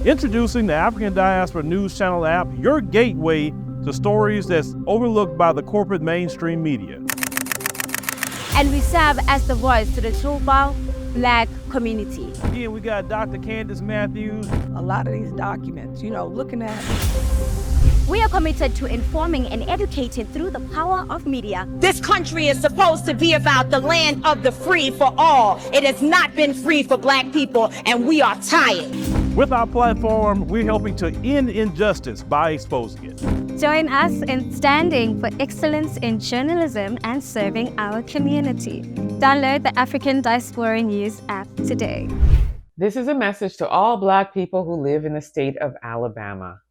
Introducing the African Diaspora News Channel app, your gateway to stories that's overlooked by the corporate mainstream media. And we serve as the voice to the global Black community. Again, we got Dr. Candace Matthews. A lot of these documents, looking at. We are committed to informing and educating through the power of media. This country is supposed to be about the land of the free for all. It has not been free for Black people, and we are tired. With our platform, we're helping to end injustice by exposing it. Join us in standing for excellence in journalism and serving our community. Download the African Diaspora News app today. This is a message to all Black people who live in the state of Alabama.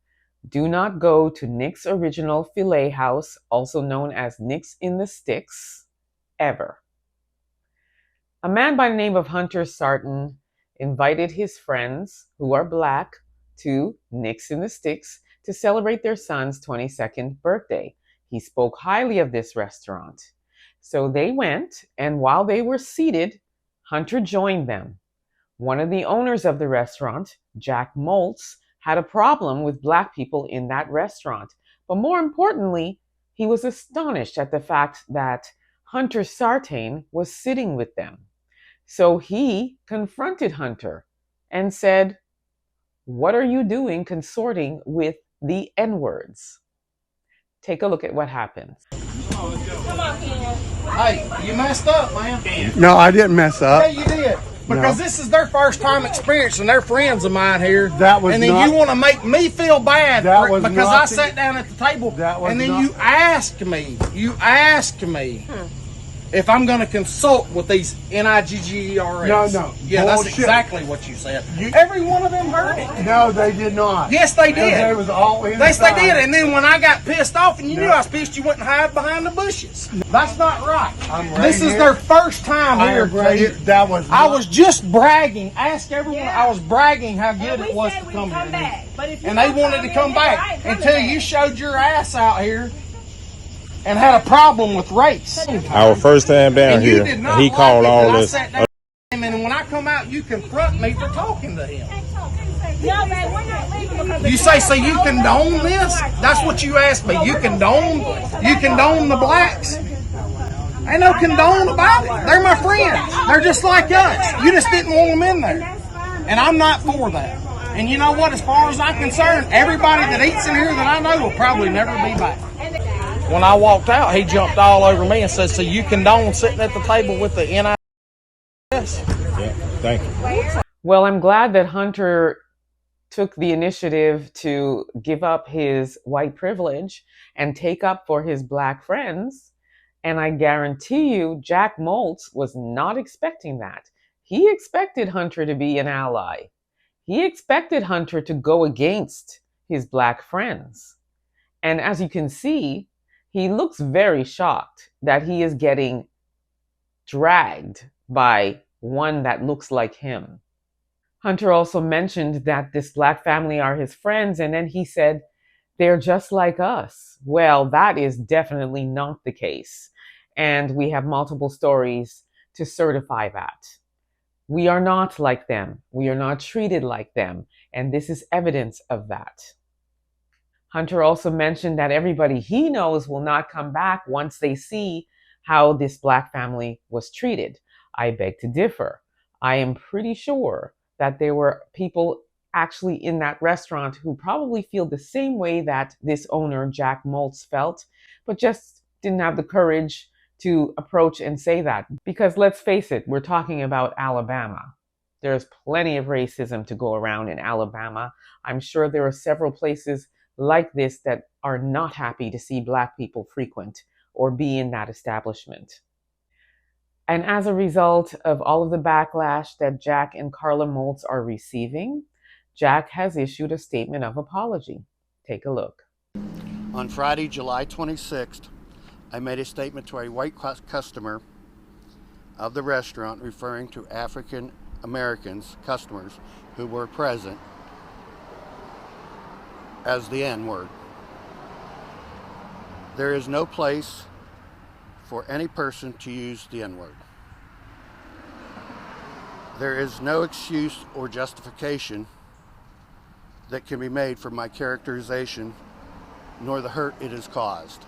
Do not go to Nick's Original Filet House, also known as Nick's in the Sticks, ever. A man by the name of Hunter Sarton invited his friends, who are Black, to Nick's in the Sticks to celebrate their son's 22nd birthday. He spoke highly of this restaurant. So they went, and while they were seated, Hunter joined them. One of the owners of the restaurant, Jack Moltz, had a problem with Black people in that restaurant. But more importantly, he was astonished at the fact that Hunter Sartain was sitting with them. So he confronted Hunter and said, "What are you doing consorting with the N-words?" Take a look at what happens. Come on, Ken. Hey, you messed up, man. No, I didn't mess up. Yeah, you did. Because this is their first time experiencing. They're friends of mine here. That was and then not, you want to make me feel bad because I sat down at the table. That was and then not, you asked me if I'm going to consult with these NIGGERS. No. Yeah, that's exactly what you said. Every one of them heard it. No, they did not. Yes, they did. They was all inside. Yes, they did. And then when I got pissed off and you knew I was pissed, you went and hid behind the bushes. That's not right. This is their first time here. That was not, I was just bragging. Ask everyone. I was bragging how good it was to come here. And they wanted to come back until you showed your ass out here and had a problem with race. Our first time down here, he called all this. And when I come out, you confront me for talking to him. No, man, we're not leaving because You say, so you condone this? That's what you asked me. You condone the Blacks? Ain't no condone about it. They're my friends. They're just like us. You just didn't want them in there. And I'm not for that. And you know what? As far as I'm concerned, everybody that eats in here that I know will probably never be back. When I walked out, he jumped all over me and said, so you condone sitting at the table with the NIS? Yeah, thank you. Well, I'm glad that Hunter took the initiative to give up his white privilege and take up for his Black friends. And I guarantee you, Jack Moltz was not expecting that. He expected Hunter to be an ally. He expected Hunter to go against his Black friends. And as you can see, he looks very shocked that he is getting dragged by one that looks like him. Hunter also mentioned that this Black family are his friends, and then he said, they're just like us. Well, that is definitely not the case. And we have multiple stories to certify that. We are not like them. We are not treated like them. And this is evidence of that. Hunter also mentioned that everybody he knows will not come back once they see how this Black family was treated. I beg to differ. I am pretty sure that there were people actually in that restaurant who probably feel the same way that this owner, Jack Moltz, felt, but just didn't have the courage to approach and say that. Because let's face it, we're talking about Alabama. There's plenty of racism to go around in Alabama. I'm sure there are several places like this that are not happy to see Black people frequent or be in that establishment. And as a result of all of the backlash that Jack and Carla Moltz are receiving, Jack has issued a statement of apology. Take a look. On Friday, July 26th, I made a statement to a white customer of the restaurant referring to African Americans, customers who were present, as the N-word. There is no place for any person to use the N-word. There is no excuse or justification that can be made from my characterization, nor the hurt it has caused.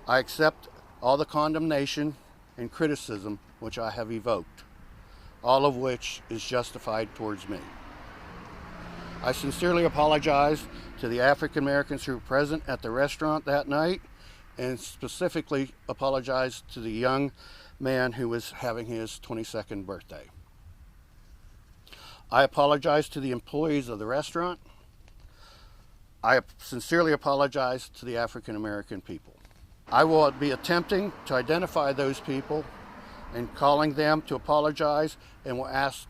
I accept all the condemnation and criticism which I have evoked, all of which is justified towards me. I sincerely apologize to the African Americans who were present at the restaurant that night, and specifically apologize to the young man who was having his 22nd birthday. I apologize to the employees of the restaurant. I sincerely apologize to the African American people. I will be attempting to identify those people and calling them to apologize, and will ask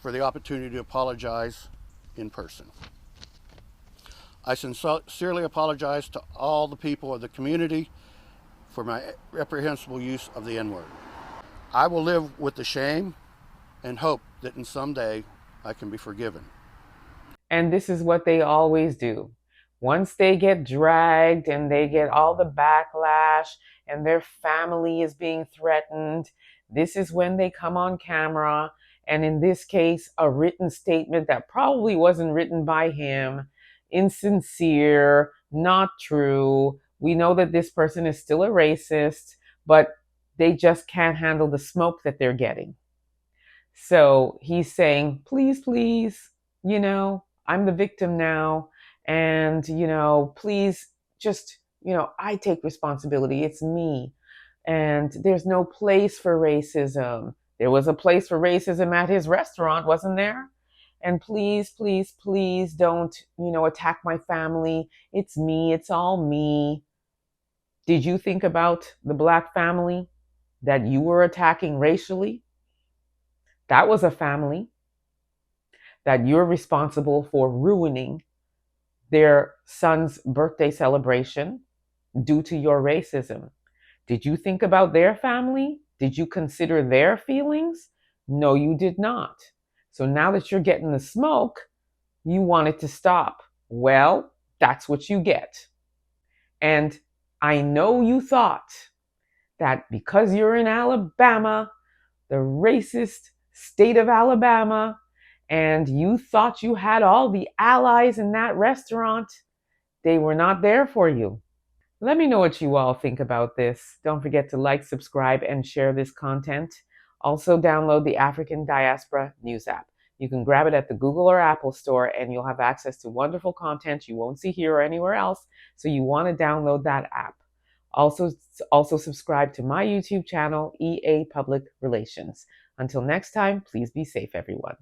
for the opportunity to apologize in person. I sincerely apologize to all the people of the community for my reprehensible use of the N-word. I will live with the shame and hope that in some day I can be forgiven. And this is what they always do. Once they get dragged and they get all the backlash and their family is being threatened, this is when they come on camera, and in this case, a written statement that probably wasn't written by him, insincere, not true. We know that this person is still a racist, but they just can't handle the smoke that they're getting. So he's saying, please, please, I'm the victim now. And, please just, I take responsibility. It's me. And there's no place for racism. There was a place for racism at his restaurant, wasn't there? And please, please, please don't, attack my family. It's me. It's all me. Did you think about the Black family that you were attacking racially? That was a family that you're responsible for ruining their son's birthday celebration due to your racism. Did you think about their family? Did you consider their feelings? No, you did not. So now that you're getting the smoke, you want it to stop. Well, that's what you get. And I know you thought that because you're in Alabama, the racist state of Alabama, and you thought you had all the allies in that restaurant, they were not there for you. Let me know what you all think about this. Don't forget to like, subscribe, and share this content. Also download the African Diaspora News app. You can grab it at the Google or Apple store, and you'll have access to wonderful content you won't see here or anywhere else. So you want to download that app. Also subscribe to my YouTube channel, EA Public Relations. Until next time, please be safe, everyone.